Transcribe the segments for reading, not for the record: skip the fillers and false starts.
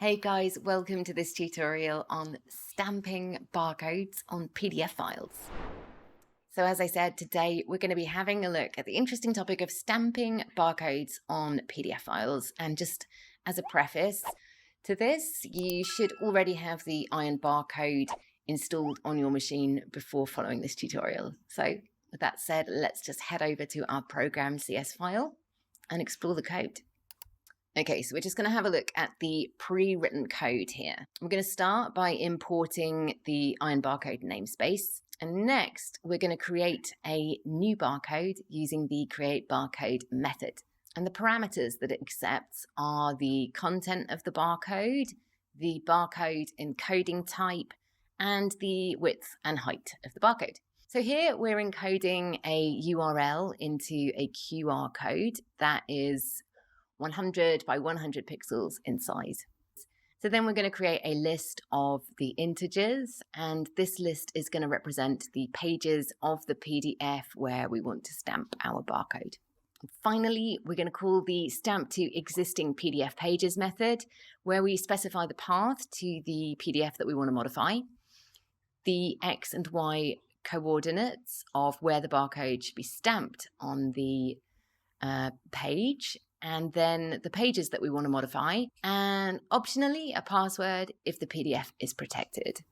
Hey guys, welcome to this tutorial on stamping barcodes on PDF files. So as I said, today we're going to be having a look at the interesting topic of stamping barcodes on PDF files. And just as a preface to this, you should already have the IronBarcode installed on your machine before following this tutorial. So with that said, let's just head over to our program CS file and explore the code. Okay, so we're just going to have a look at the pre-written code here. We're going to start by importing the IronBarcode namespace. And next, we're going to create a new barcode using the CreateBarcode method. And the parameters that it accepts are the content of the barcode, the barcode encoding type, and the width and height of the barcode. So here we're encoding a URL into a QR code that is 100 by 100 pixels in size. So then we're going to create a list of the integers, and this list is going to represent the pages of the PDF where we want to stamp our barcode. And finally, we're going to call the StampToExistingPdfPages method, where we specify the path to the PDF that we want to modify, the X and Y coordinates of where the barcode should be stamped on the page, and then the pages that we want to modify, and optionally a password if the PDF is protected.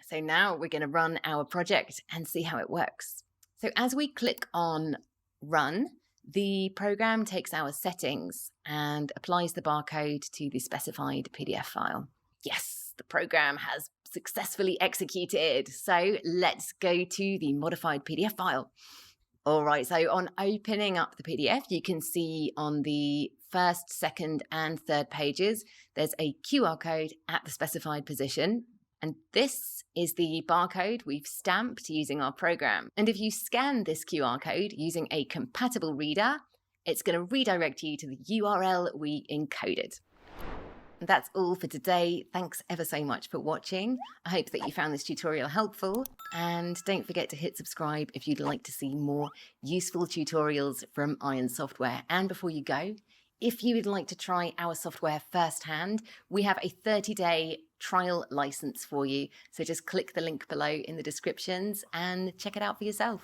So now we're going to run our project and see how it works. So as we click on Run, the program takes our settings and applies the barcode to the specified PDF file. Yes, the program has successfully executed. So let's go to the modified PDF file. All right, so on opening up the PDF, you can see on the first, second, and third pages, there's a QR code at the specified position. And this is the barcode we've stamped using our program. And if you scan this QR code using a compatible reader, it's going to redirect you to the URL we encoded. That's all for today. Thanks ever so much for watching. I hope that you found this tutorial helpful, and don't forget to hit subscribe if you'd like to see more useful tutorials from Iron Software. And before you go, if you would like to try our software firsthand, we have a 30-day trial license for you. So just click the link below in the descriptions and check it out for yourself.